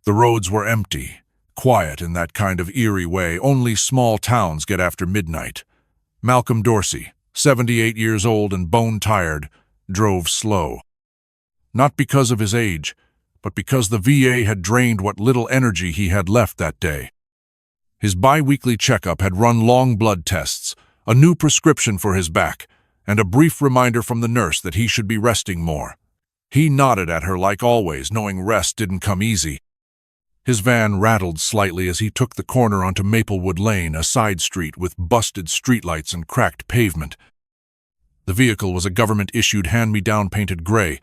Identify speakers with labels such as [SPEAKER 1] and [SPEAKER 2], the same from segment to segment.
[SPEAKER 1] The roads were empty, quiet in that kind of eerie way only small towns get after midnight. Malcolm Dorsey, 78 years old and bone-tired, drove slow. Not because of his age, but because the VA had drained what little energy he had left that day. His bi-weekly checkup had run long blood tests, a new prescription for his back, and a brief reminder from the nurse that he should be resting more. He nodded at her like always, knowing rest didn't come easy. His van rattled slightly as he took the corner onto Maplewood Lane, a side street with busted streetlights and cracked pavement. The vehicle was a government-issued hand-me-down painted gray,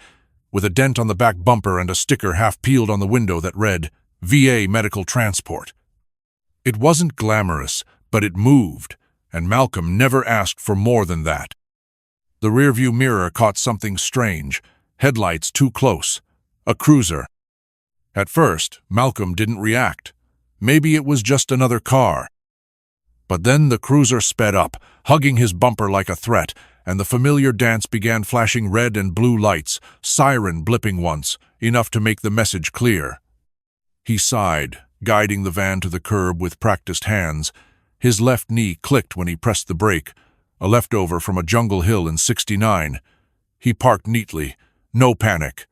[SPEAKER 1] with a dent on the back bumper and a sticker half-peeled on the window that read, VA Medical Transport. It wasn't glamorous, but it moved, and Malcolm never asked for more than that. The rearview mirror caught something strange, headlights too close, a cruiser. At first, Malcolm didn't react. Maybe it was just another car. But then the cruiser sped up, hugging his bumper like a threat, and the familiar dance began flashing red and blue lights, siren blipping once, enough to make the message clear. He sighed, guiding the van to the curb with practiced hands. His left knee clicked when he pressed the brake, a leftover from a jungle hill in '69. He parked neatly, no panic,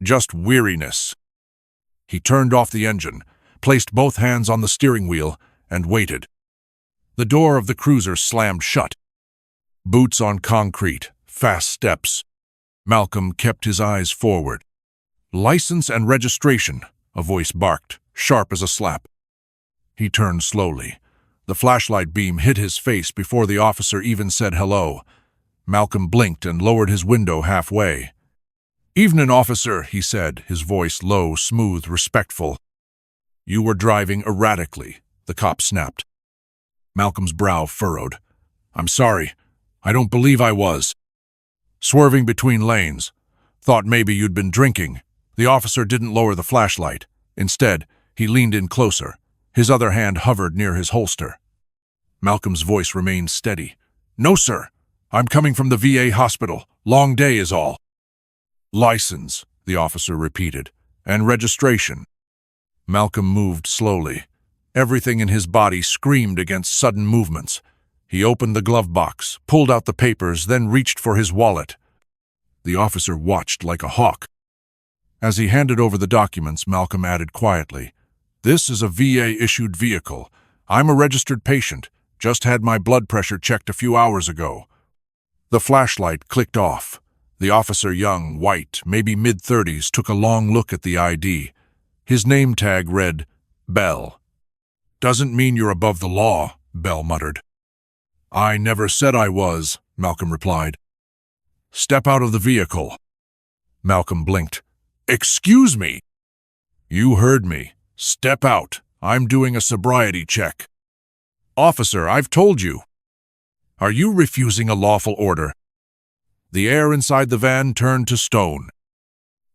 [SPEAKER 1] just weariness. He turned off the engine, placed both hands on the steering wheel, and waited. The door of the cruiser slammed shut. Boots on concrete, fast steps. Malcolm kept his eyes forward. License and registration, a voice barked, sharp as a slap. He turned slowly. The flashlight beam hit his face before the officer even said hello. Malcolm blinked and lowered his window halfway. "Evening, officer," he said, his voice low, smooth, respectful. "You were driving erratically," the cop snapped. Malcolm's brow furrowed. "I'm sorry. I don't believe I was." "Swerving between lanes. Thought maybe you'd been drinking." The officer didn't lower the flashlight. Instead, he leaned in closer. His other hand hovered near his holster. Malcolm's voice remained steady. "No, sir. I'm coming from the VA hospital. Long day is all." "License," the officer repeated, "and registration." Malcolm moved slowly. Everything in his body screamed against sudden movements. He opened the glove box, pulled out the papers, then reached for his wallet. The officer watched like a hawk. As he handed over the documents, Malcolm added quietly, "This is a VA-issued vehicle. I'm a registered patient. Just had my blood pressure checked a few hours ago." The flashlight clicked off. The officer, young, white, maybe mid-30s, took a long look at the ID. His name tag read, Bell. "Doesn't mean you're above the law," Bell muttered. "I never said I was," Malcolm replied. "Step out of the vehicle." Malcolm blinked. "Excuse me." "You heard me. Step out. I'm doing a sobriety check." "Officer, I've told you." "Are you refusing a lawful order?" The air inside the van turned to stone.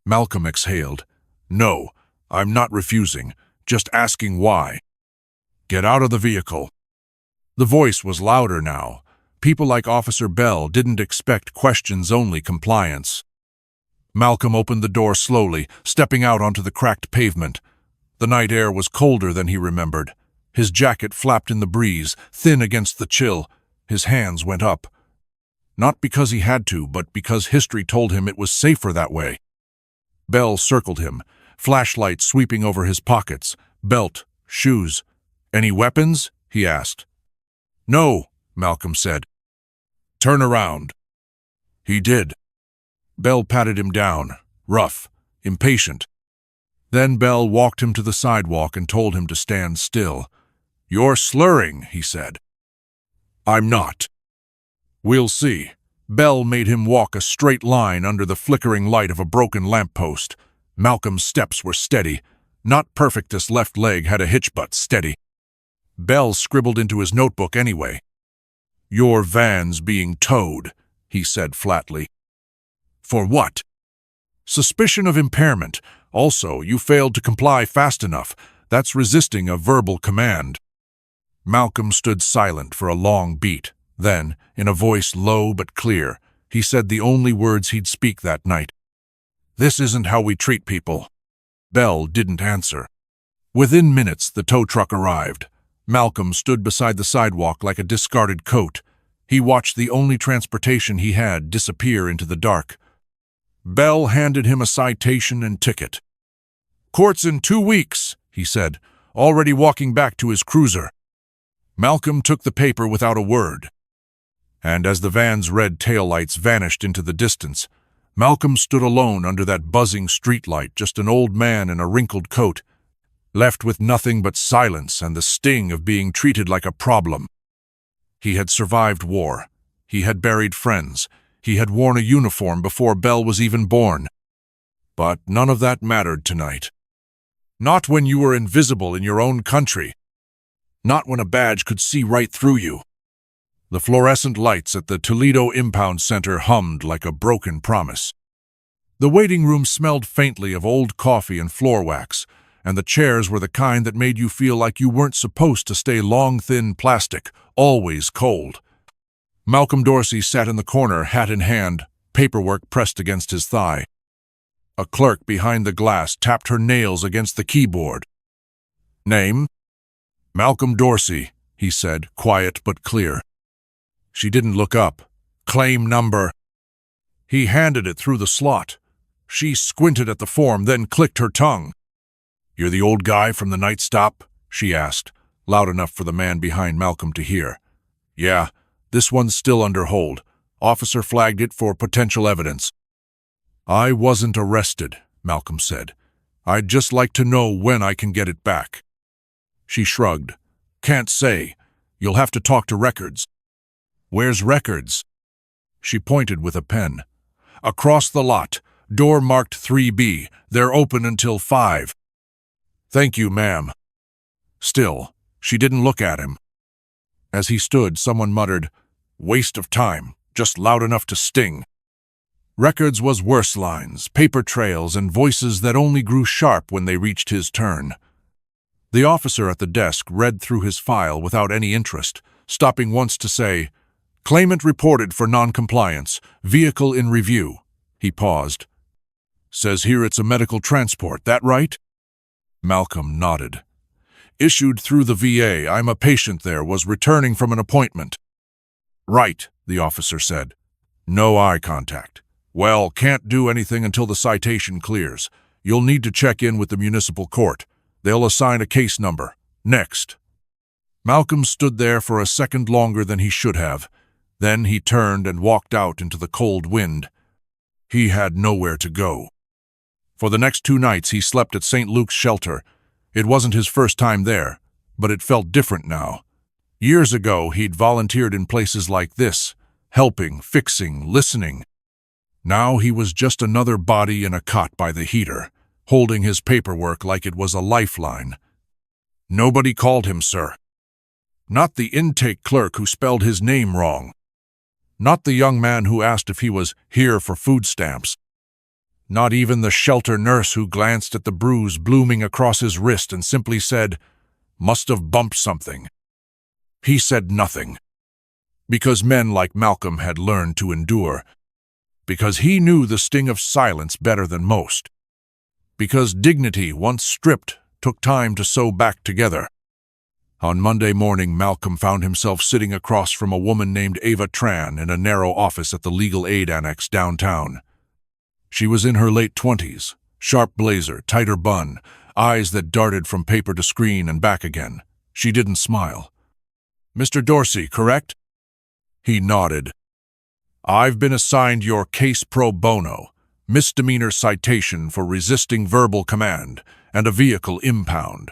[SPEAKER 1] Malcolm exhaled. "No, I'm not refusing, just asking why." "Get out of the vehicle." The voice was louder now. People like Officer Bell didn't expect questions-only compliance. Malcolm opened the door slowly, stepping out onto the cracked pavement. The night air was colder than he remembered. His jacket flapped in the breeze, thin against the chill. His hands went up. Not because he had to, but because history told him it was safer that way. Bell circled him, flashlight sweeping over his pockets, belt, shoes. "Any weapons?" he asked. "No," Malcolm said. "Turn around." He did. Bell patted him down, rough, impatient. Then Bell walked him to the sidewalk and told him to stand still. "You're slurring," he said. "I'm not." "We'll see." Bell made him walk a straight line under the flickering light of a broken lamppost. Malcolm's steps were steady. Not perfect, this left leg had a hitch, but steady. Bell scribbled into his notebook anyway. "Your van's being towed," he said flatly. "For what?" "Suspicion of impairment. Also, you failed to comply fast enough. That's resisting a verbal command." Malcolm stood silent for a long beat. Then, in a voice low but clear, he said the only words he'd speak that night. "This isn't how we treat people." Bell didn't answer. Within minutes, the tow truck arrived. Malcolm stood beside the sidewalk like a discarded coat. He watched the only transportation he had disappear into the dark. Bell handed him a citation and ticket. "Court's in 2 weeks," he said, already walking back to his cruiser. Malcolm took the paper without a word. And as the van's red taillights vanished into the distance, Malcolm stood alone under that buzzing streetlight, just an old man in a wrinkled coat, left with nothing but silence and the sting of being treated like a problem. He had survived war. He had buried friends. He had worn a uniform before Bell was even born. But none of that mattered tonight. Not when you were invisible in your own country. Not when a badge could see right through you. The fluorescent lights at the Toledo Impound Center hummed like a broken promise. The waiting room smelled faintly of old coffee and floor wax, and the chairs were the kind that made you feel like you weren't supposed to stay long, thin plastic, always cold. Malcolm Dorsey sat in the corner, hat in hand, paperwork pressed against his thigh. A clerk behind the glass tapped her nails against the keyboard. "Name?" "Malcolm Dorsey," he said, quiet but clear. She didn't look up. "Claim number." He handed it through the slot. She squinted at the form, then clicked her tongue. "You're the old guy from the night stop?" she asked, loud enough for the man behind Malcolm to hear. "Yeah, this one's still under hold. Officer flagged it for potential evidence." "I wasn't arrested," Malcolm said. "I'd just like to know when I can get it back." She shrugged. "Can't say. You'll have to talk to records." "Where's records?" She pointed with a pen. "Across the lot. Door marked 3B. They're open until 5. "Thank you, ma'am." Still, she didn't look at him. As he stood, someone muttered, "Waste of time, just loud enough to sting." Records was worse lines, paper trails, and voices that only grew sharp when they reached his turn. The officer at the desk read through his file without any interest, stopping once to say, "Claimant reported for noncompliance, vehicle in review." He paused. "Says here it's a medical transport, that right?" Malcolm nodded. "Issued through the VA. I'm a patient there, was returning from an appointment." "Right," the officer said. No eye contact. "Well, can't do anything until the citation clears. You'll need to check in with the municipal court. They'll assign a case number. Next." Malcolm stood there for a second longer than he should have. Then he turned and walked out into the cold wind. He had nowhere to go. For the next 2 nights he slept at St. Luke's shelter. It wasn't his first time there, but it felt different now. Years ago he'd volunteered in places like this, helping, fixing, listening. Now he was just another body in a cot by the heater, holding his paperwork like it was a lifeline. Nobody called him sir. Not the intake clerk who spelled his name wrong. Not the young man who asked if he was here for food stamps. Not even the shelter nurse who glanced at the bruise blooming across his wrist and simply said, "Must have bumped something." He said nothing. Because men like Malcolm had learned to endure. Because he knew the sting of silence better than most. Because dignity, once stripped, took time to sew back together. On Monday morning, Malcolm found himself sitting across from a woman named Ava Tran in a narrow office at the Legal Aid Annex downtown. She was in her late 20s, sharp blazer, tighter bun, eyes that darted from paper to screen and back again. She didn't smile. "Mr. Dorsey, correct?" He nodded. "I've been assigned your case pro bono, misdemeanor citation for resisting verbal command, and a vehicle impound.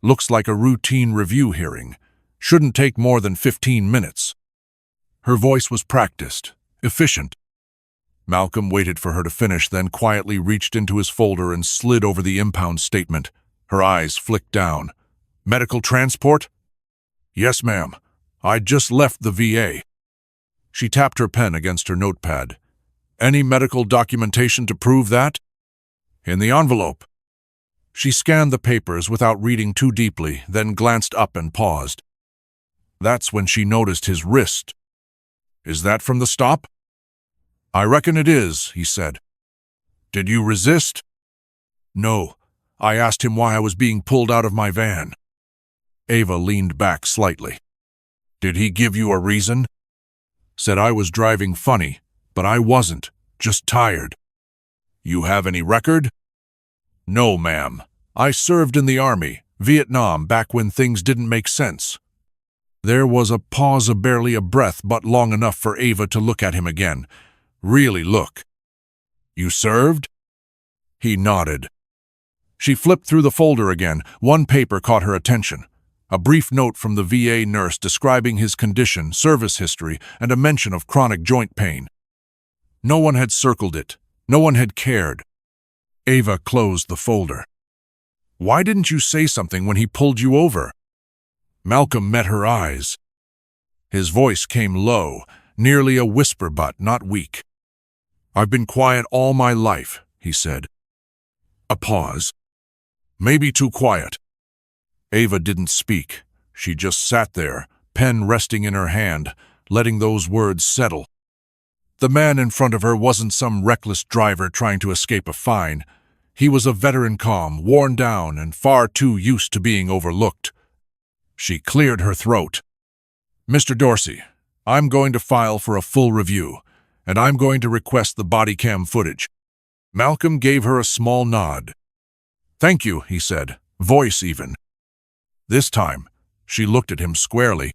[SPEAKER 1] Looks like a routine review hearing. Shouldn't take more than 15 minutes. Her voice was practiced, efficient. Malcolm waited for her to finish, then quietly reached into his folder and slid over the impound statement. Her eyes flicked down. "Medical transport?" "Yes, ma'am. I just left the VA." She tapped her pen against her notepad. "Any medical documentation to prove that?" "In the envelope." She scanned the papers without reading too deeply, then glanced up and paused. That's when she noticed his wrist. "Is that from the stop?" "I reckon it is," he said. "Did you resist?" "No. I asked him why I was being pulled out of my van." Ava leaned back slightly. "Did he give you a reason?" "Said I was driving funny, but I wasn't, just tired." "You have any record?" "No, ma'am. I served in the Army, Vietnam, back when things didn't make sense." There was a pause of barely a breath, but long enough for Ava to look at him again. Really look. "You served?" He nodded. She flipped through the folder again. One paper caught her attention. A brief note from the VA nurse describing his condition, service history, and a mention of chronic joint pain. No one had circled it. No one had cared. Ava closed the folder. "Why didn't you say something when he pulled you over?" Malcolm met her eyes. His voice came low, nearly a whisper, but not weak. "I've been quiet all my life," he said. A pause. "Maybe too quiet." Ava didn't speak. She just sat there, pen resting in her hand, letting those words settle. The man in front of her wasn't some reckless driver trying to escape a fine. He was a veteran calm, worn down, and far too used to being overlooked. She cleared her throat. "Mr. Dorsey, I'm going to file for a full review, and I'm going to request the body cam footage." Malcolm gave her a small nod. "Thank you," he said, voice even. This time, she looked at him squarely.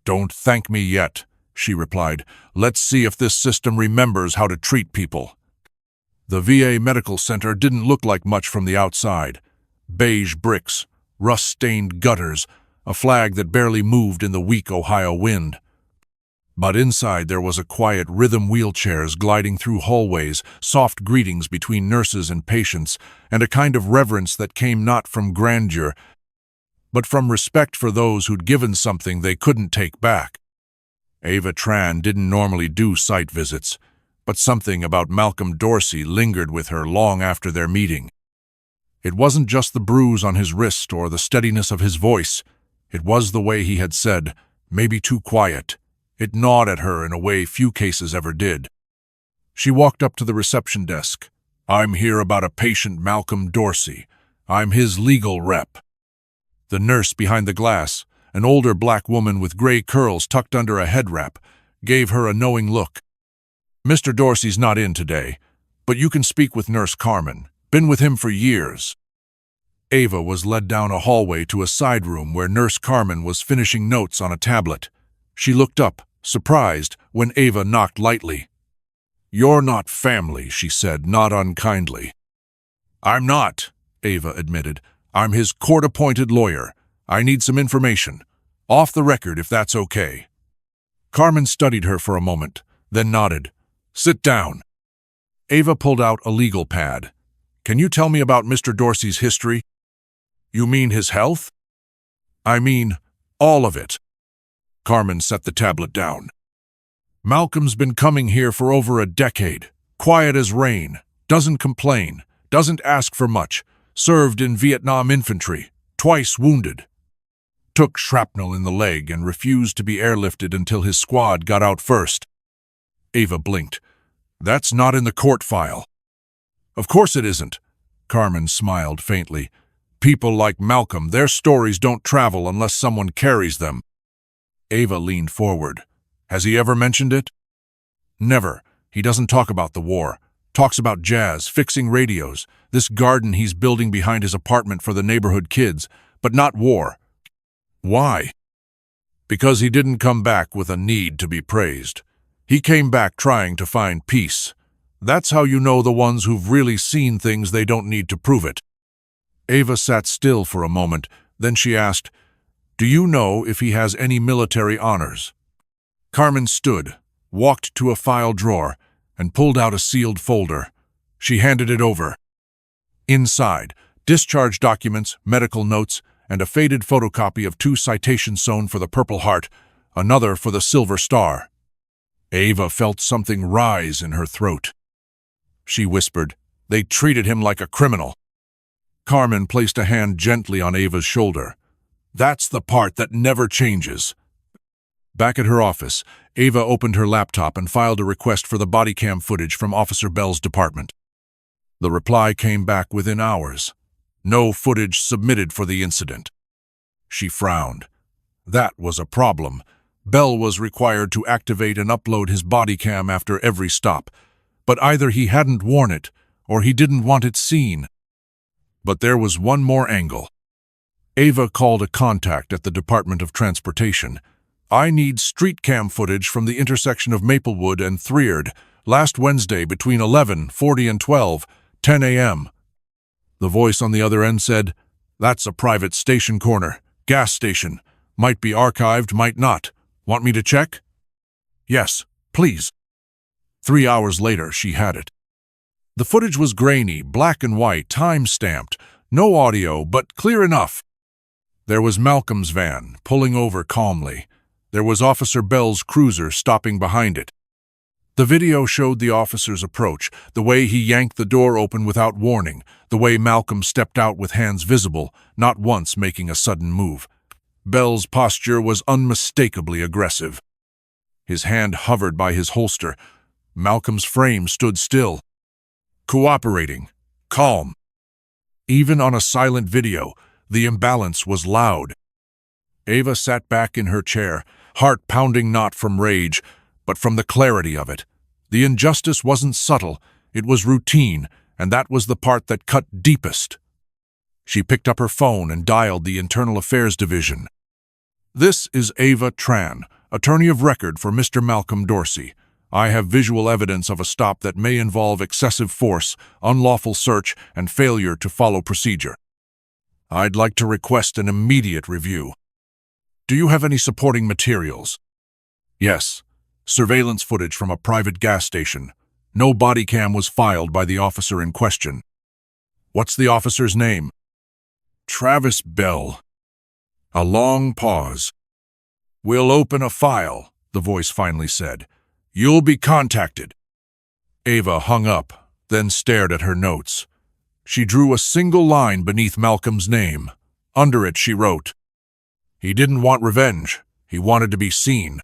[SPEAKER 1] "Don't thank me yet," she replied. "Let's see if this system remembers how to treat people." The VA Medical Center didn't look like much from the outside. Beige bricks, rust-stained gutters, a flag that barely moved in the weak Ohio wind. But inside there was a quiet rhythm, wheelchairs gliding through hallways, soft greetings between nurses and patients, and a kind of reverence that came not from grandeur, but from respect for those who'd given something they couldn't take back. Ava Tran didn't normally do site visits, but something about Malcolm Dorsey lingered with her long after their meeting. It wasn't just the bruise on his wrist or the steadiness of his voice. It was the way he had said, "Maybe too quiet." It gnawed at her in a way few cases ever did. She walked up to the reception desk. "I'm here about a patient, Malcolm Dorsey. I'm his legal rep." The nurse behind the glass, an older black woman with gray curls tucked under a head wrap, gave her a knowing look. "Mr. Dorsey's not in today, but you can speak with Nurse Carmen. Been with him for years." Ava was led down a hallway to a side room where Nurse Carmen was finishing notes on a tablet. She looked up, surprised, when Ava knocked lightly. "You're not family," she said, not unkindly. "I'm not," Ava admitted. "I'm his court-appointed lawyer. I need some information. Off the record, if that's okay." Carmen studied her for a moment, then nodded. "Sit down." Ava pulled out a legal pad. "Can you tell me about Mr. Dorsey's history?" "You mean his health?" "I mean, all of it." Carmen set the tablet down. "Malcolm's been coming here for over a decade. Quiet as rain. Doesn't complain. Doesn't ask for much. Served in Vietnam infantry. Twice wounded. Took shrapnel in the leg and refused to be airlifted until his squad got out first." Ava blinked. "That's not in the court file." "Of course it isn't." Carmen smiled faintly. "People like Malcolm, their stories don't travel unless someone carries them." Ava leaned forward. "Has he ever mentioned it?" "Never. He doesn't talk about the war. Talks about jazz, fixing radios, this garden he's building behind his apartment for the neighborhood kids, but not war." "Why?" "Because he didn't come back with a need to be praised. He came back trying to find peace. That's how you know the ones who've really seen things they don't need to prove it." Ava sat still for a moment, then she asked, "Do you know if he has any military honors?" Carmen stood, walked to a file drawer, and pulled out a sealed folder. She handed it over. Inside, discharge documents, medical notes, and a faded photocopy of 2 citations sewn for the Purple Heart, another for the Silver Star. Ava felt something rise in her throat. She whispered, "They treated him like a criminal." Carmen placed a hand gently on Ava's shoulder. "That's the part that never changes." Back at her office, Ava opened her laptop and filed a request for the body cam footage from Officer Bell's department. The reply came back within hours. No footage submitted for the incident. She frowned. That was a problem. Bell was required to activate and upload his body cam after every stop, but either he hadn't worn it or he didn't want it seen. But there was one more angle. Ava called a contact at the Department of Transportation. "I need street cam footage from the intersection of Maplewood and Threerd last Wednesday between 11:40 and 12:10 a.m. The voice on the other end said, "That's a private station corner, gas station. Might be archived, might not. Want me to check?" "Yes, please." 3 hours later, she had it. The footage was grainy, black and white, time-stamped. No audio, but clear enough. There was Malcolm's van, pulling over calmly. There was Officer Bell's cruiser stopping behind it. The video showed the officer's approach, the way he yanked the door open without warning, the way Malcolm stepped out with hands visible, not once making a sudden move. Bell's posture was unmistakably aggressive. His hand hovered by his holster. Malcolm's frame stood still. Cooperating, calm. Even on a silent video, the imbalance was loud. Ava sat back in her chair, heart pounding not from rage, but from the clarity of it. The injustice wasn't subtle, it was routine, and that was the part that cut deepest. She picked up her phone and dialed the Internal Affairs Division. "This is Ava Tran, attorney of record for Mr. Malcolm Dorsey. I have visual evidence of a stop that may involve excessive force, unlawful search, and failure to follow procedure. I'd like to request an immediate review. Do you have any supporting materials?" "Yes. Surveillance footage from a private gas station. No body cam was filed by the officer in question." "What's the officer's name?" "Travis Bell." A long pause. "We'll open a file," the voice finally said. "You'll be contacted." Ava hung up, then stared at her notes. She drew a single line beneath Malcolm's name. Under it she wrote, "He didn't want revenge. He wanted to be seen."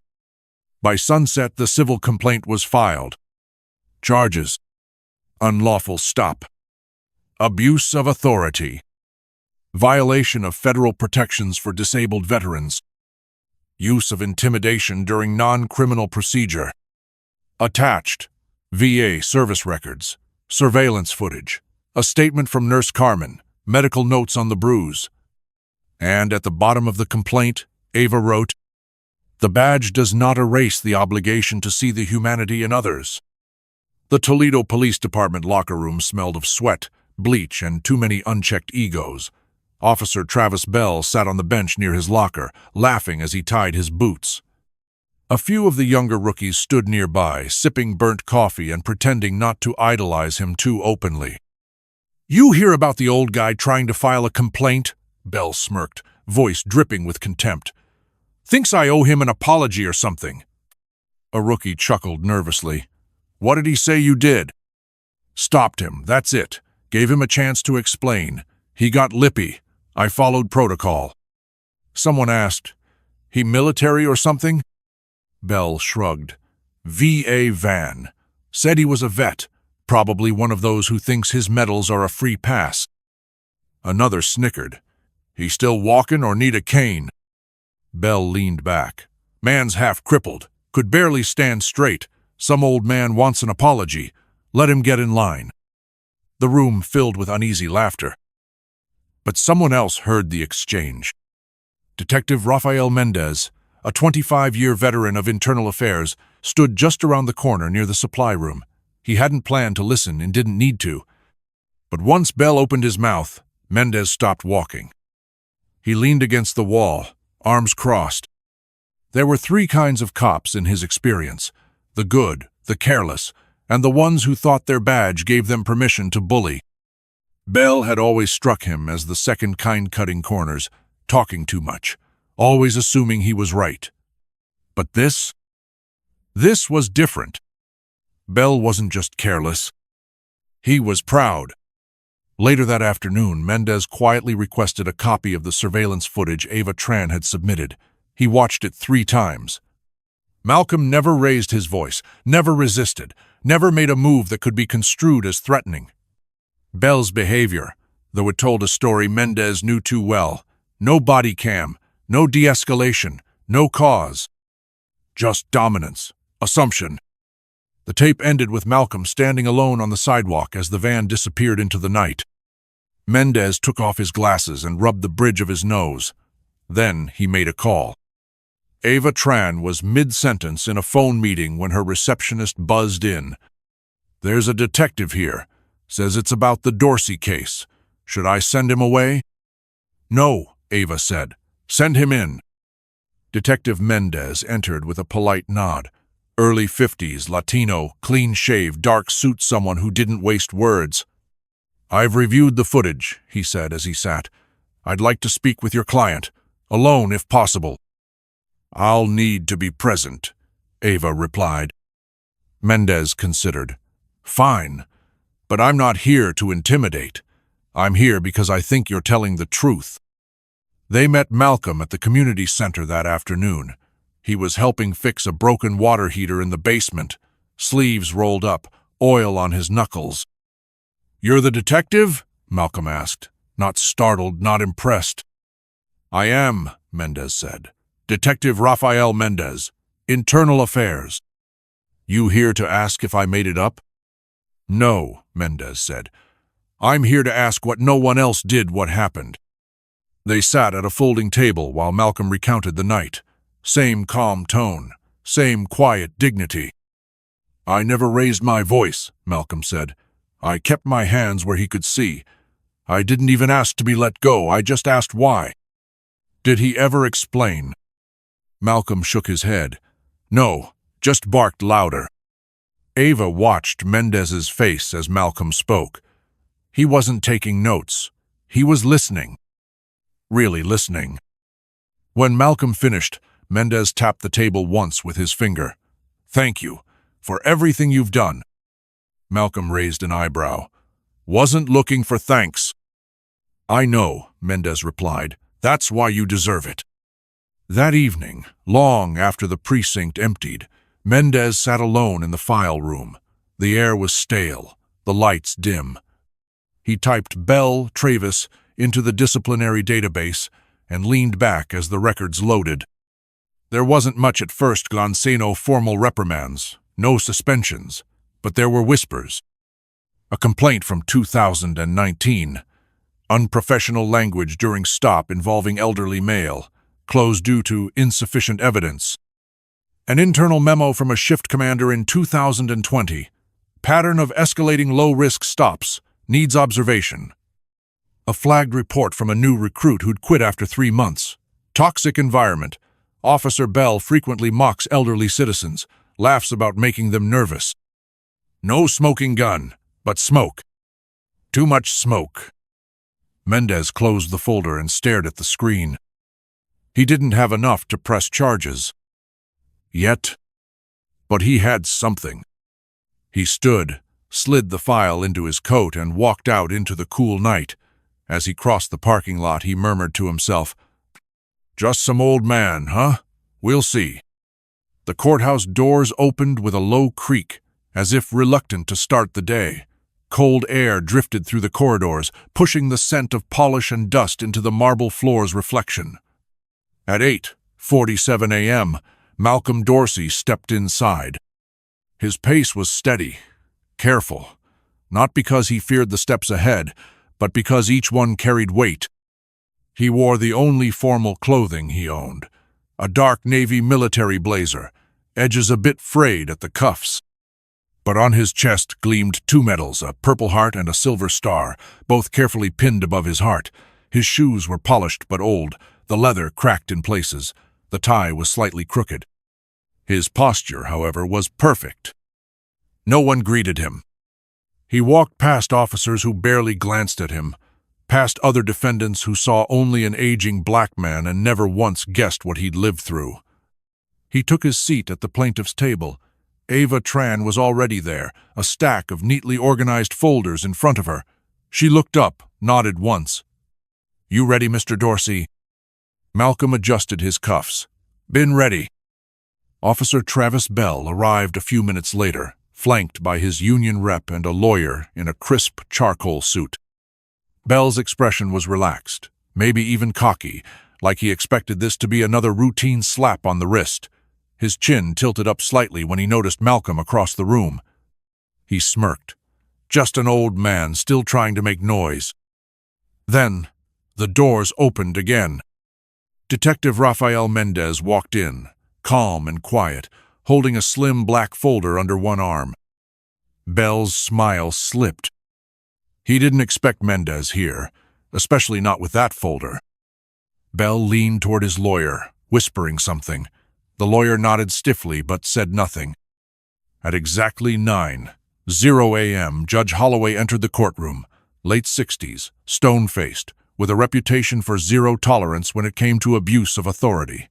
[SPEAKER 1] By sunset, the civil complaint was filed. Charges: unlawful stop, abuse of authority, violation of federal protections for disabled veterans, use of intimidation during non-criminal procedure. Attached: VA service records, surveillance footage, a statement from Nurse Carmen, medical notes on the bruise. And at the bottom of the complaint, Ava wrote, "The badge does not erase the obligation to see the humanity in others." The Toledo Police Department locker room smelled of sweat, bleach, and too many unchecked egos. Officer Travis Bell sat on the bench near his locker, laughing as he tied his boots. A few of the younger rookies stood nearby, sipping burnt coffee and pretending not to idolize him too openly. "You hear about the old guy trying to file a complaint?" Bell smirked, voice dripping with contempt. "Thinks I owe him an apology or something." A rookie chuckled nervously. "What did he say you did?" "Stopped him, that's it. Gave him a chance to explain. He got lippy. I followed protocol." Someone asked, "He military or something?" Bell shrugged. "VA van. Said he was a vet, probably one of those who thinks his medals are a free pass." Another snickered. "He still walking or need a cane?" Bell leaned back. "Man's half crippled, could barely stand straight. Some old man wants an apology. Let him get in line." The room filled with uneasy laughter. But someone else heard the exchange. Detective Rafael Mendez, a 25-year veteran of internal affairs, stood just around the corner near the supply room. He hadn't planned to listen and didn't need to. But once Bell opened his mouth, Mendez stopped walking. He leaned against the wall, arms crossed. There were three kinds of cops in his experience: the good, the careless, and the ones who thought their badge gave them permission to bully. Bell had always struck him as the second kind, cutting corners, talking too much, always assuming he was right. But this was different. Bell wasn't just careless. He was proud. Later that afternoon, Mendez quietly requested a copy of the surveillance footage Ava Tran had submitted. He watched it 3 times. Malcolm never raised his voice, never resisted, never made a move that could be construed as threatening. Bell's behavior, though it told a story Mendez knew too well. No body cam, no de-escalation, no cause. Just dominance, assumption. The tape ended with Malcolm standing alone on the sidewalk as the van disappeared into the night. Mendez took off his glasses and rubbed the bridge of his nose. Then he made a call. Ava Tran was mid-sentence in a phone meeting when her receptionist buzzed in. "There's a detective here. Says it's about the Dorsey case. Should I send him away?" "No," Ava said. "Send him in." Detective Mendez entered with a polite nod. Early 50s, Latino, clean-shaved, dark suit, someone who didn't waste words. "I've reviewed the footage," he said as he sat. "I'd like to speak with your client. Alone, if possible." "I'll need to be present," Ava replied. Mendez considered. "Fine, but I'm not here to intimidate. I'm here because I think you're telling the truth." They met Malcolm at the community center that afternoon. He was helping fix a broken water heater in the basement, sleeves rolled up, oil on his knuckles. "You're the detective?" Malcolm asked, not startled, not impressed. "I am," Mendez said. "Detective Rafael Mendez, Internal Affairs." "You here to ask if I made it up?" "No," Mendez said. "I'm here to ask what no one else did what happened." They sat at a folding table while Malcolm recounted the night. Same calm tone, same quiet dignity. "I never raised my voice," Malcolm said. "I kept my hands where he could see. I didn't even ask to be let go, I just asked why." "Did he ever explain?" Malcolm shook his head. "No, just barked louder." Ava watched Mendez's face as Malcolm spoke. He wasn't taking notes. He was listening. Really listening. When Malcolm finished, Mendez tapped the table once with his finger. "Thank you for everything you've done." Malcolm raised an eyebrow. "Wasn't looking for thanks." "I know," Mendez replied. "That's why you deserve it." That evening, long after the precinct emptied, Mendez sat alone in the file room. The air was stale, the lights dim. He typed Bell Travis into the disciplinary database and leaned back as the records loaded. There wasn't much at first, no formal reprimands, no suspensions, but there were whispers. A complaint from 2019. Unprofessional language during stop involving elderly male, closed due to insufficient evidence. An internal memo from a shift commander in 2020. Pattern of escalating low-risk stops, needs observation. A flagged report from a new recruit who'd quit after 3 months. Toxic environment. Officer Bell frequently mocks elderly citizens, laughs about making them nervous. No smoking gun, but smoke. Too much smoke. Mendez closed the folder and stared at the screen. He didn't have enough to press charges. Yet. But he had something. He stood, slid the file into his coat, and walked out into the cool night. As he crossed the parking lot, he murmured to himself, "Just some old man, huh? We'll see." The courthouse doors opened with a low creak, as if reluctant to start the day. Cold air drifted through the corridors, pushing the scent of polish and dust into the marble floor's reflection. At 8:47 a.m., Malcolm Dorsey stepped inside. His pace was steady, careful, not because he feared the steps ahead, but because each one carried weight. He wore the only formal clothing he owned, a dark navy military blazer, edges a bit frayed at the cuffs. But on his chest gleamed 2 medals, a Purple Heart and a Silver Star, both carefully pinned above his heart. His shoes were polished but old, the leather cracked in places. The tie was slightly crooked. His posture, however, was perfect. No one greeted him. He walked past officers who barely glanced at him, past other defendants who saw only an aging black man and never once guessed what he'd lived through. He took his seat at the plaintiff's table. Ava Tran was already there, a stack of neatly organized folders in front of her. She looked up, nodded once. "You ready, Mr. Dorsey?" Malcolm adjusted his cuffs. "Been ready." Officer Travis Bell arrived a few minutes later, flanked by his union rep and a lawyer in a crisp charcoal suit. Bell's expression was relaxed, maybe even cocky, like he expected this to be another routine slap on the wrist. His chin tilted up slightly when he noticed Malcolm across the room. He smirked. Just an old man still trying to make noise. Then, the doors opened again. Detective Rafael Mendez walked in, calm and quiet, holding a slim black folder under one arm. Bell's smile slipped. He didn't expect Mendez here, especially not with that folder. Bell leaned toward his lawyer, whispering something. The lawyer nodded stiffly but said nothing. At exactly 9:00 a.m., Judge Holloway entered the courtroom, late 60s, stone-faced, with a reputation for zero tolerance when it came to abuse of authority.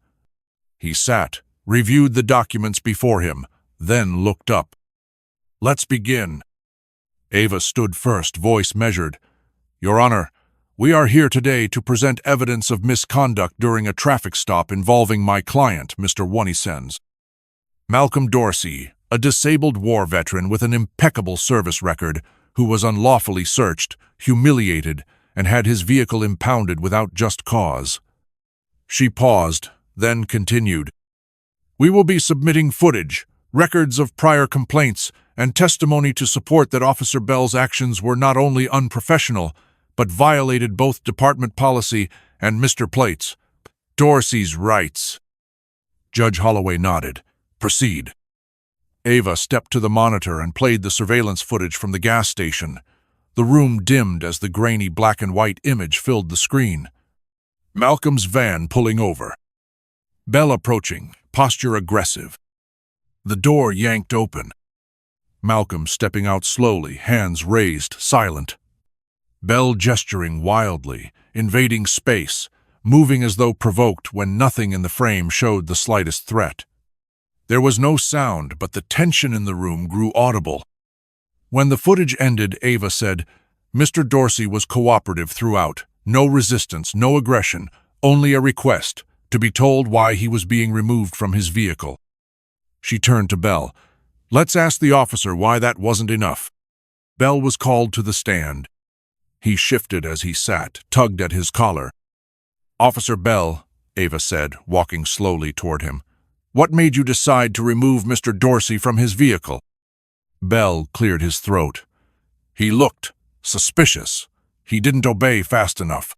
[SPEAKER 1] He sat, reviewed the documents before him, then looked up. "Let's begin." Ava stood first, voice measured. "Your Honor, we are here today to present evidence of misconduct during a traffic stop involving my client, Mr. Wonisens. Malcolm Dorsey, a disabled war veteran with an impeccable service record, who was unlawfully searched, humiliated, and had his vehicle impounded without just cause." She paused, then continued. "We will be submitting footage, records of prior complaints, and testimony to support that Officer Bell's actions were not only unprofessional, but violated both department policy and Mr. Plate's, Dorsey's rights." Judge Holloway nodded. "Proceed." Ava stepped to the monitor and played the surveillance footage from the gas station. The room dimmed as the grainy black and white image filled the screen. Malcolm's van pulling over. Bell approaching, posture aggressive. The door yanked open. Malcolm stepping out slowly, hands raised, silent. Bell gesturing wildly, invading space, moving as though provoked when nothing in the frame showed the slightest threat. There was no sound, but the tension in the room grew audible. When the footage ended, Ava said, "Mr. Dorsey was cooperative throughout. No resistance, no aggression, only a request to be told why he was being removed from his vehicle." She turned to Bell. "Let's ask the officer why that wasn't enough." Bell was called to the stand. He shifted as he sat, tugged at his collar. "Officer Bell," Ava said, walking slowly toward him, "what made you decide to remove Mr. Dorsey from his vehicle?" Bell cleared his throat. "He looked suspicious. He didn't obey fast enough."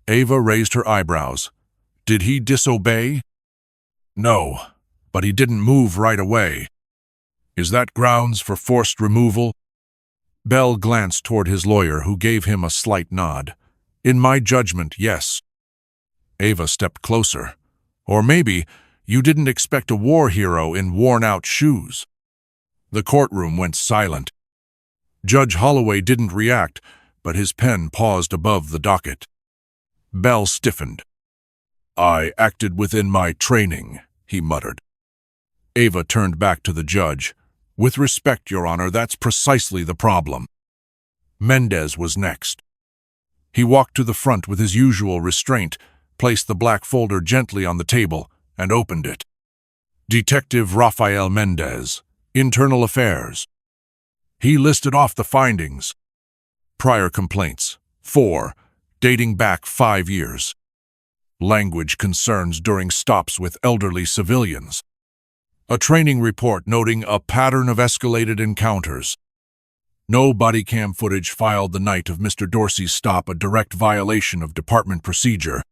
[SPEAKER 1] Ava raised her eyebrows. "Did he disobey?" "No, but he didn't move right away." "Is that grounds for forced removal?" Bell glanced toward his lawyer, who gave him a slight nod. "In my judgment, yes." Ava stepped closer. "Or maybe you didn't expect a war hero in worn-out shoes." The courtroom went silent. Judge Holloway didn't react, but his pen paused above the docket. Bell stiffened. "I acted within my training," he muttered. Ava turned back to the judge. "With respect, Your Honor, that's precisely the problem." Mendez was next. He walked to the front with his usual restraint, placed the black folder gently on the table, and opened it. "Detective Rafael Mendez, Internal Affairs." He listed off the findings. Prior complaints, 4, dating back 5 years. Language concerns during stops with elderly civilians. A training report noting a pattern of escalated encounters. No body cam footage filed the night of Mr. Dorsey's stop, a direct violation of department procedure.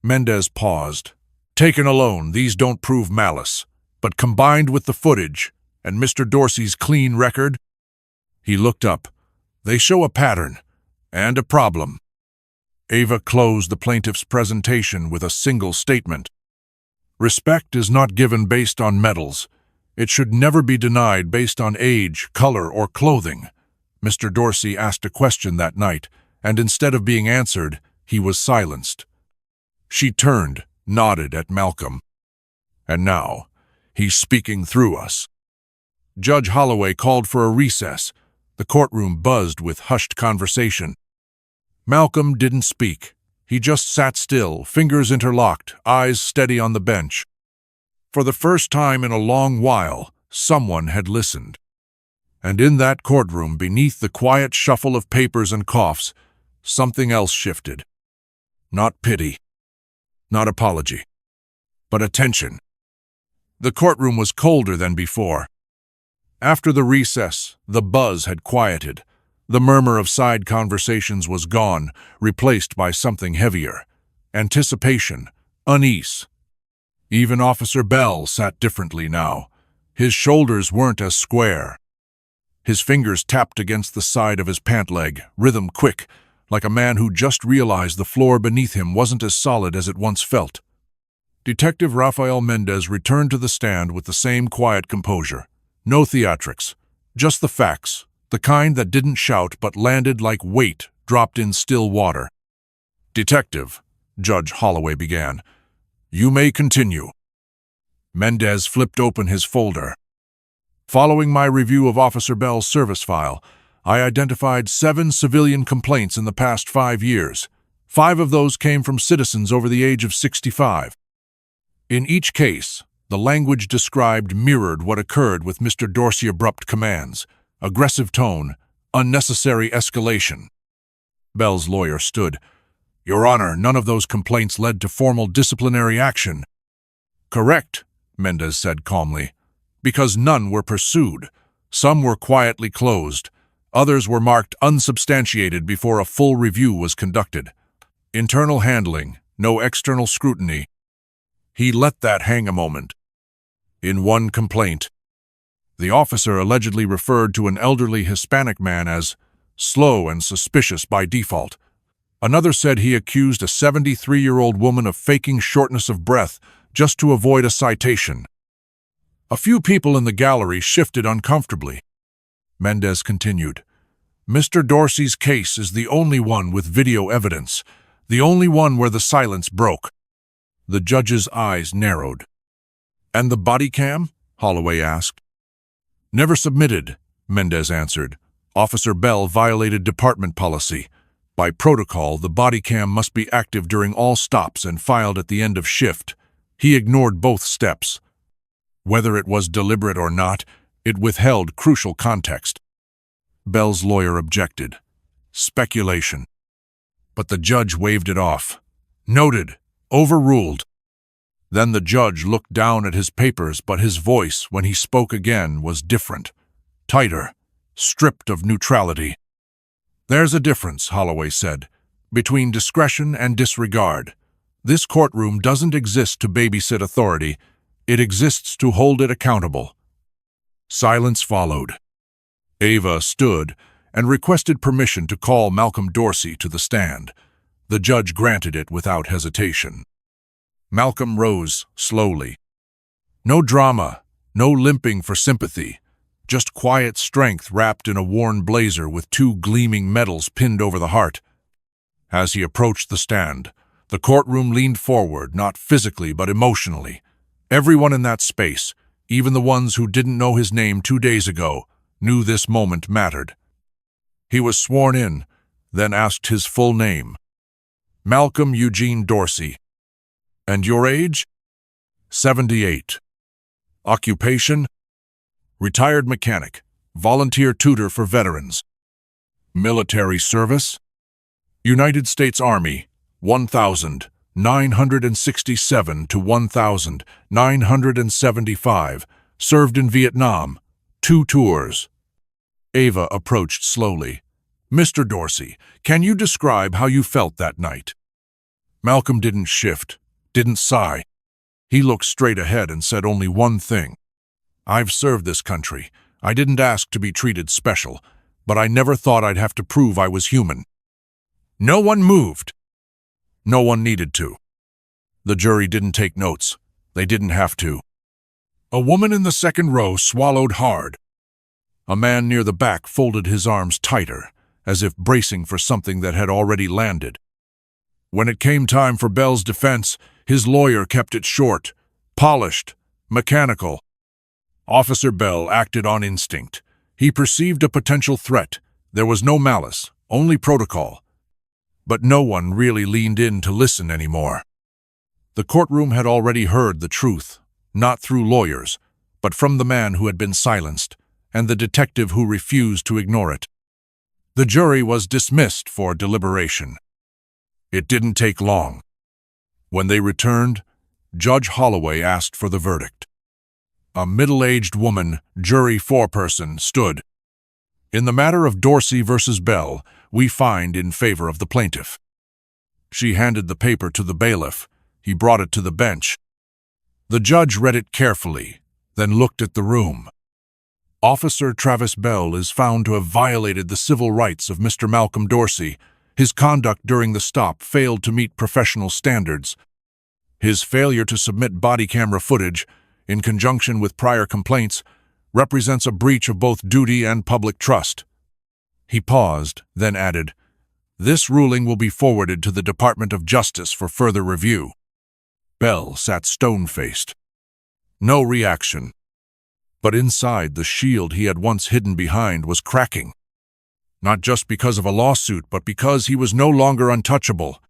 [SPEAKER 1] Mendez paused. "Taken alone, these don't prove malice, but combined with the footage and Mr. Dorsey's clean record," he looked up, "they show a pattern and a problem." Ava closed the plaintiff's presentation with a single statement. "Respect is not given based on medals. It should never be denied based on age, color, or clothing." Mr. Dorsey asked a question that night, and instead of being answered, he was silenced. She turned, nodded at Malcolm. "And now, he's speaking through us." Judge Holloway called for a recess. The courtroom buzzed with hushed conversation. Malcolm didn't speak. He just sat still, fingers interlocked, eyes steady on the bench. For the first time in a long while, someone had listened. And in that courtroom, beneath the quiet shuffle of papers and coughs, something else shifted. Not pity, not apology, but attention. The courtroom was colder than before. After the recess, the buzz had quieted. The murmur of side conversations was gone, replaced by something heavier. Anticipation, unease. Even Officer Bell sat differently now. His shoulders weren't as square. His fingers tapped against the side of his pant leg, rhythm quick, like a man who just realized the floor beneath him wasn't as solid as it once felt. Detective Rafael Mendez returned to the stand with the same quiet composure. No theatrics, just the facts, the kind that didn't shout but landed like weight dropped in still water. "Detective," Judge Holloway began, "you may continue." Mendez flipped open his folder. "Following my review of Officer Bell's service file, I identified 7 civilian complaints in the past 5 years. 5 of those came from citizens over the age of 65. In each case, the language described mirrored what occurred with Mr. Dorsey's abrupt commands, aggressive tone, unnecessary escalation." Bell's lawyer stood. "Your Honor, none of those complaints led to formal disciplinary action." "Correct," Mendez said calmly, "because none were pursued. Some were quietly closed. Others were marked unsubstantiated before a full review was conducted. Internal handling, no external scrutiny." He let that hang a moment. In one complaint, the officer allegedly referred to an elderly Hispanic man as slow and suspicious by default. Another said he accused a 73-year-old woman of faking shortness of breath just to avoid a citation. A few people in the gallery shifted uncomfortably. Mendez continued, "Mr. Dorsey's case is the only one with video evidence, the only one where the silence broke." The judge's eyes narrowed. "And the body cam?" Holloway asked. "Never submitted," Mendez answered. "Officer Bell violated department policy. By protocol, the body cam must be active during all stops and filed at the end of shift. He ignored both steps. Whether it was deliberate or not, it withheld crucial context." Bell's lawyer objected. "Speculation." But the judge waved it off. "Noted. Overruled." Then the judge looked down at his papers, but his voice, when he spoke again, was different, tighter, stripped of neutrality. "There's a difference," Holloway said, "between discretion and disregard. This courtroom doesn't exist to babysit authority. It exists to hold it accountable." Silence followed. Ava stood and requested permission to call Malcolm Dorsey to the stand. The judge granted it without hesitation. Malcolm rose slowly. No drama, no limping for sympathy, just quiet strength wrapped in a worn blazer with 2 gleaming medals pinned over the heart. As he approached the stand, the courtroom leaned forward, not physically but emotionally. Everyone in that space, even the ones who didn't know his name 2 days ago, knew this moment mattered. He was sworn in, then asked his full name. "Malcolm Eugene Dorsey." "And your age?" 78. "Occupation?" "Retired mechanic, volunteer tutor for veterans." "Military service?" "United States Army, 1,967 to 1,975, served in Vietnam, 2 tours." Ava approached slowly. "Mr. Dorsey, can you describe how you felt that night?" Malcolm didn't shift, didn't sigh. He looked straight ahead and said only one thing. "I've served this country. I didn't ask to be treated special, but I never thought I'd have to prove I was human." No one moved. No one needed to. The jury didn't take notes. They didn't have to. A woman in the second row swallowed hard. A man near the back folded his arms tighter, as if bracing for something that had already landed. When it came time for Bell's defense, his lawyer kept it short, polished, mechanical. Officer Bell acted on instinct. He perceived a potential threat. There was no malice, only protocol. But no one really leaned in to listen anymore. The courtroom had already heard the truth, not through lawyers, but from the man who had been silenced, and the detective who refused to ignore it. The jury was dismissed for deliberation. It didn't take long. When they returned, Judge Holloway asked for the verdict. A middle-aged woman, jury foreperson, stood. In the matter of Dorsey versus Bell, we find in favor of the plaintiff. She handed the paper to the bailiff. He brought it to the bench. The judge read it carefully, then looked at the room. Officer Travis Bell is found to have violated the civil rights of Mr. Malcolm Dorsey. His conduct during the stop failed to meet professional standards. His failure to submit body camera footage, in conjunction with prior complaints, represents a breach of both duty and public trust. He paused, then added, "This ruling will be forwarded to the Department of Justice for further review." Bell sat stone-faced. No reaction. But inside, the shield he had once hidden behind was cracking. Not just because of a lawsuit, but because he was no longer untouchable.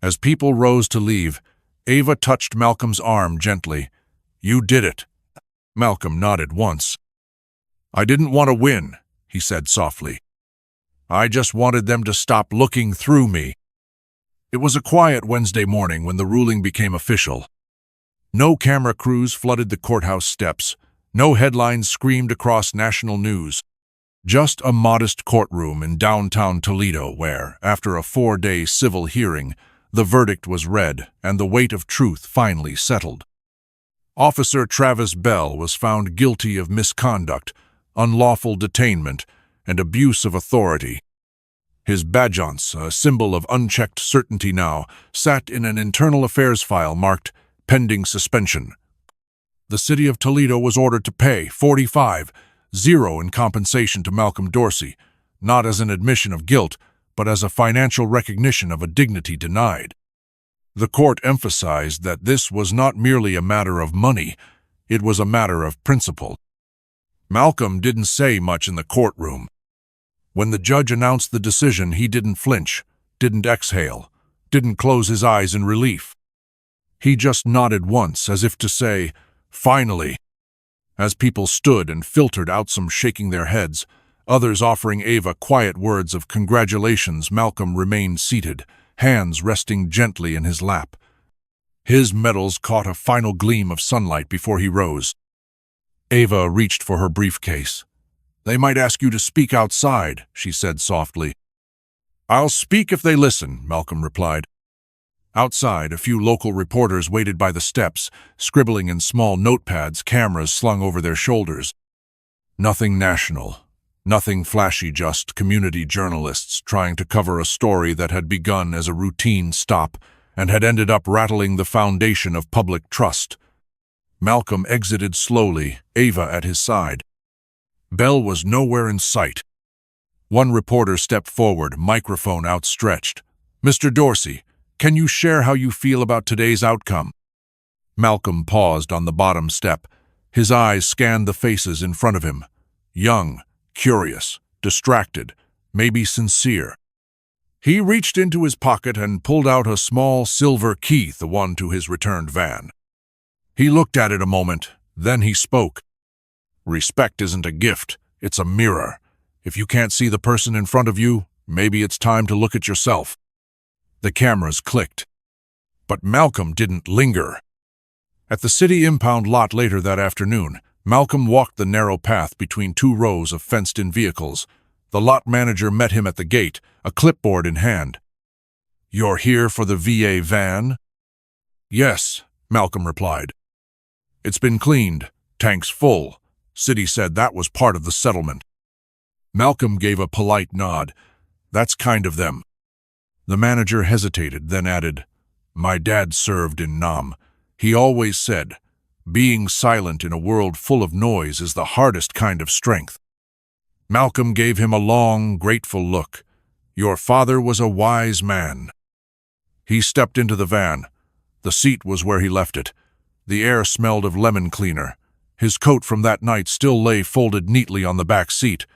[SPEAKER 1] As people rose to leave, Ava touched Malcolm's arm gently. "You did it." Malcolm nodded once. "I didn't want to win," he said softly. "I just wanted them to stop looking through me." It was a quiet Wednesday morning when the ruling became official. No camera crews flooded the courthouse steps. No headlines screamed across national news. Just a modest courtroom in downtown Toledo where, after a 4-day civil hearing, the verdict was read and the weight of truth finally settled. Officer Travis Bell was found guilty of misconduct, unlawful detainment, and abuse of authority. His badgeance, a symbol of unchecked certainty now, sat in an internal affairs file marked pending suspension. The city of Toledo was ordered to pay $45,000 in compensation to Malcolm Dorsey, not as an admission of guilt, but as a financial recognition of a dignity denied. The court emphasized that this was not merely a matter of money, it was a matter of principle. Malcolm didn't say much in the courtroom. When the judge announced the decision, he didn't flinch, didn't exhale, didn't close his eyes in relief. He just nodded once, as if to say, "Finally." As people stood and filtered out, some shaking their heads, others offering Ava quiet words of congratulations, Malcolm remained seated, hands resting gently in his lap. His medals caught a final gleam of sunlight before he rose. Ava reached for her briefcase. "They might ask you to speak outside," she said softly. "I'll speak if they listen," Malcolm replied. Outside, a few local reporters waited by the steps, scribbling in small notepads, cameras slung over their shoulders. Nothing national, nothing flashy, just community journalists trying to cover a story that had begun as a routine stop and had ended up rattling the foundation of public trust. Malcolm exited slowly, Ava at his side. Bell was nowhere in sight. One reporter stepped forward, microphone outstretched. "Mr. Dorsey, can you share how you feel about today's outcome?" Malcolm paused on the bottom step. His eyes scanned the faces in front of him. Young, curious, distracted, maybe sincere. He reached into his pocket and pulled out a small silver key, the one to his returned van. He looked at it a moment, then he spoke. "Respect isn't a gift, it's a mirror. If you can't see the person in front of you, maybe it's time to look at yourself." The cameras clicked. But Malcolm didn't linger. At the city impound lot later that afternoon, Malcolm walked the narrow path between 2 rows of fenced-in vehicles. The lot manager met him at the gate, a clipboard in hand. "You're here for the VA van?" "Yes," Malcolm replied. "It's been cleaned, tanks full. City said that was part of the settlement." Malcolm gave a polite nod. "That's kind of them." The manager hesitated, then added, "My dad served in Nam. He always said, being silent in a world full of noise is the hardest kind of strength." Malcolm gave him a long, grateful look. "Your father was a wise man." He stepped into the van. The seat was where he left it. The air smelled of lemon cleaner. His coat from that night still lay folded neatly on the back seat.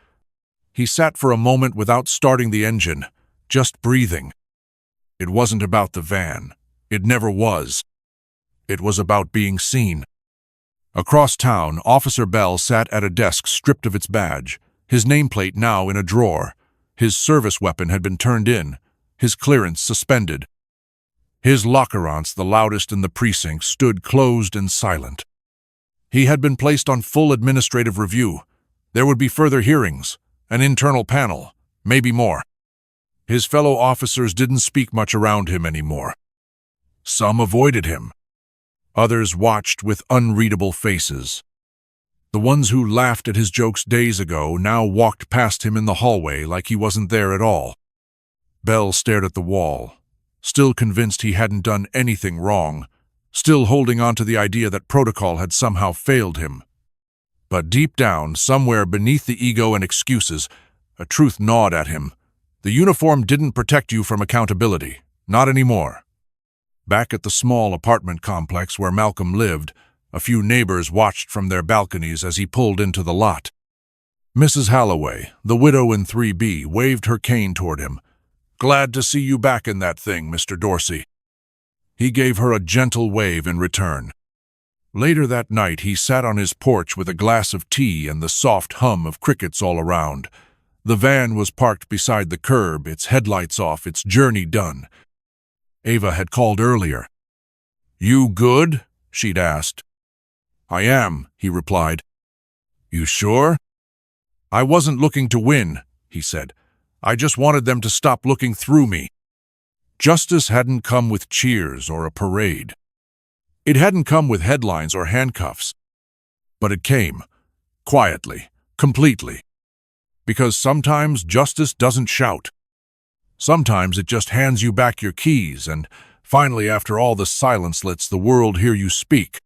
[SPEAKER 1] He sat for a moment without starting the engine, just breathing. It wasn't about the van. It never was. It was about being seen. Across town, Officer Bell sat at a desk stripped of its badge, his nameplate now in a drawer. His service weapon had been turned in, his clearance suspended. His lockerants, the loudest in the precinct, stood closed and silent. He had been placed on full administrative review. There would be further hearings, an internal panel, maybe more. His fellow officers didn't speak much around him anymore. Some avoided him. Others watched with unreadable faces. The ones who laughed at his jokes days ago now walked past him in the hallway like he wasn't there at all. Bell stared at the wall, still convinced he hadn't done anything wrong, still holding on to the idea that protocol had somehow failed him. But deep down, somewhere beneath the ego and excuses, a truth gnawed at him. The uniform didn't protect you from accountability. Not anymore. Back at the small apartment complex where Malcolm lived, a few neighbors watched from their balconies as he pulled into the lot. Mrs. Halloway, the widow in 3B, waved her cane toward him. "Glad to see you back in that thing, Mr. Dorsey." He gave her a gentle wave in return. Later that night, he sat on his porch with a glass of tea and the soft hum of crickets all around. The van was parked beside the curb, its headlights off, its journey done. Ava had called earlier. "You good?" she'd asked. "I am," he replied. "You sure?" "I wasn't looking to win," he said. "I just wanted them to stop looking through me." Justice hadn't come with cheers or a parade. It hadn't come with headlines or handcuffs. But it came, quietly, completely. Because sometimes justice doesn't shout. Sometimes it just hands you back your keys, and finally, after all the silence, lets the world hear you speak.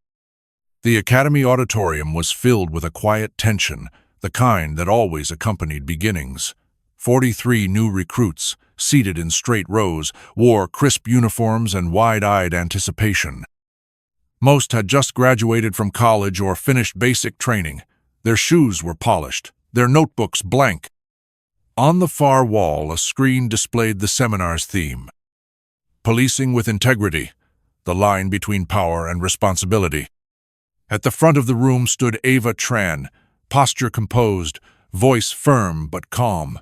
[SPEAKER 1] The Academy auditorium was filled with a quiet tension, the kind that always accompanied beginnings. 43 new recruits, seated in straight rows, wore crisp uniforms and wide-eyed anticipation. Most had just graduated from college or finished basic training. Their shoes were polished, their notebooks blank. On the far wall, a screen displayed the seminar's theme. Policing with integrity, the line between power and responsibility. At the front of the room stood Ava Tran, posture composed, voice firm but calm.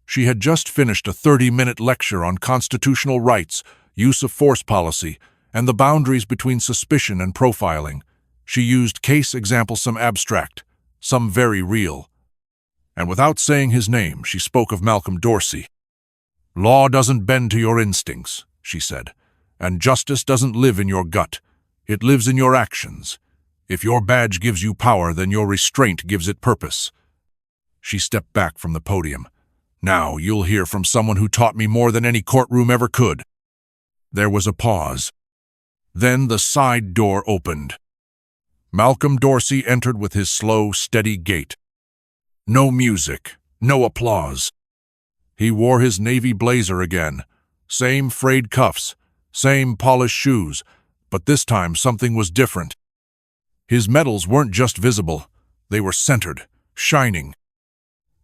[SPEAKER 1] She had just finished a 30-minute lecture on constitutional rights, use of force policy, and the boundaries between suspicion and profiling. She used case examples, some abstract, some very real. And without saying his name, she spoke of Malcolm Dorsey. "Law doesn't bend to your instincts," she said, "and justice doesn't live in your gut. It lives in your actions. If your badge gives you power, then your restraint gives it purpose." She stepped back from the podium. "Now you'll hear from someone who taught me more than any courtroom ever could." There was a pause. Then the side door opened. Malcolm Dorsey entered with his slow, steady gait. No music, no applause. He wore his navy blazer again, same frayed cuffs, same polished shoes, but this time something was different. His medals weren't just visible, they were centered, shining.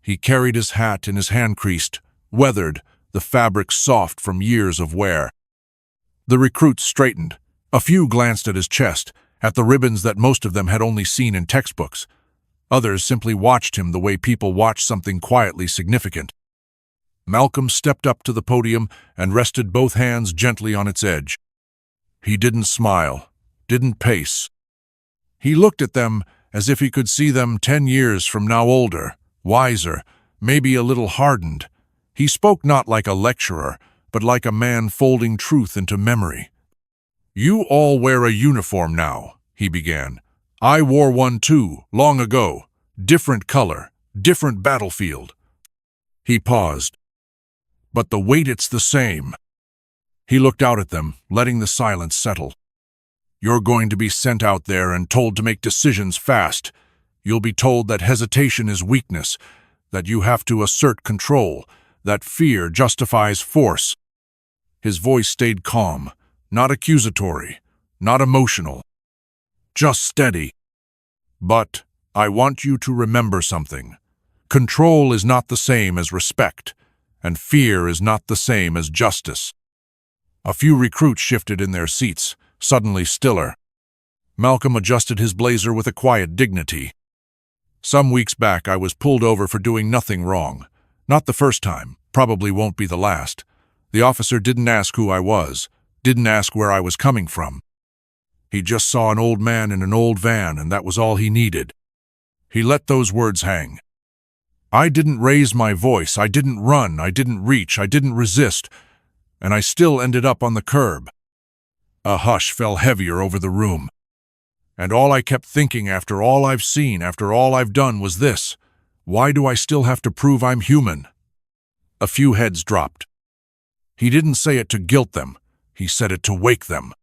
[SPEAKER 1] He carried his hat in his hand creased, weathered, the fabric soft from years of wear. The recruits straightened. A few glanced at his chest, at the ribbons that most of them had only seen in textbooks. Others simply watched him the way people watch something quietly significant. Malcolm stepped up to the podium and rested both hands gently on its edge. He didn't smile, didn't pace. He looked at them as if he could see them 10 years from now, older, wiser, maybe a little hardened. He spoke not like a lecturer, but like a man folding truth into memory. "You all wear a uniform now," he began. "I wore one too, long ago. Different color, different battlefield." He paused. "But the weight, it's the same." He looked out at them, letting the silence settle. "You're going to be sent out there and told to make decisions fast. You'll be told that hesitation is weakness, that you have to assert control, that fear justifies force." His voice stayed calm, not accusatory, not emotional, just steady. "But I want you to remember something. Control is not the same as respect, and fear is not the same as justice." A few recruits shifted in their seats, suddenly stiller. Malcolm adjusted his blazer with a quiet dignity. "Some weeks back, I was pulled over for doing nothing wrong. Not the first time, probably won't be the last. The officer didn't ask who I was, didn't ask where I was coming from. He just saw an old man in an old van, and that was all he needed. He let those words hang. I didn't raise my voice, I didn't run, I didn't reach, I didn't resist, and I still ended up on the curb. A hush fell heavier over the room. And all I kept thinking after all I've seen, after all I've done, was this: why do I still have to prove I'm human? A few heads dropped. He didn't say it to guilt them, he said it to wake them.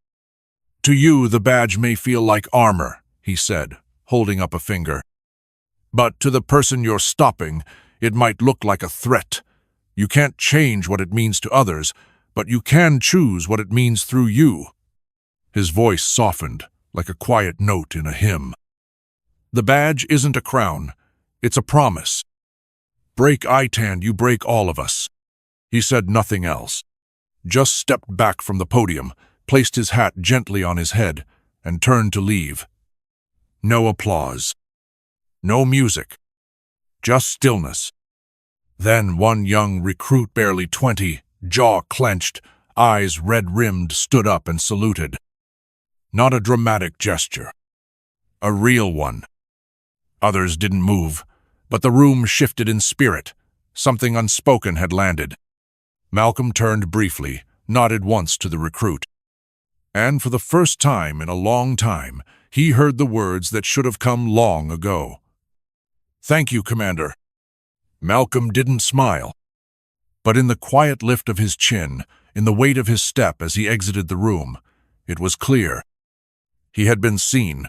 [SPEAKER 1] To you, the badge may feel like armor, he said, holding up a finger. But to the person you're stopping, it might look like a threat. You can't change what it means to others, but you can choose what it means through you. His voice softened, like a quiet note in a hymn. The badge isn't a crown, it's a promise. Break Itan, you break all of us. He said nothing else. Just stepped back from the podium, placed his hat gently on his head, and turned to leave. No applause. No music. Just stillness. Then one young recruit, barely 20, jaw clenched, eyes red-rimmed, stood up and saluted. Not a dramatic gesture. A real one. Others didn't move, but the room shifted in spirit. Something unspoken had landed. Malcolm turned briefly, nodded once to the recruit. And for the first time in a long time, he heard the words that should have come long ago. "Thank you, Commander." Malcolm didn't smile. But in the quiet lift of his chin, in the weight of his step as he exited the room, it was clear. He had been seen.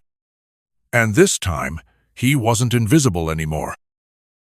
[SPEAKER 1] And this time, he wasn't invisible anymore.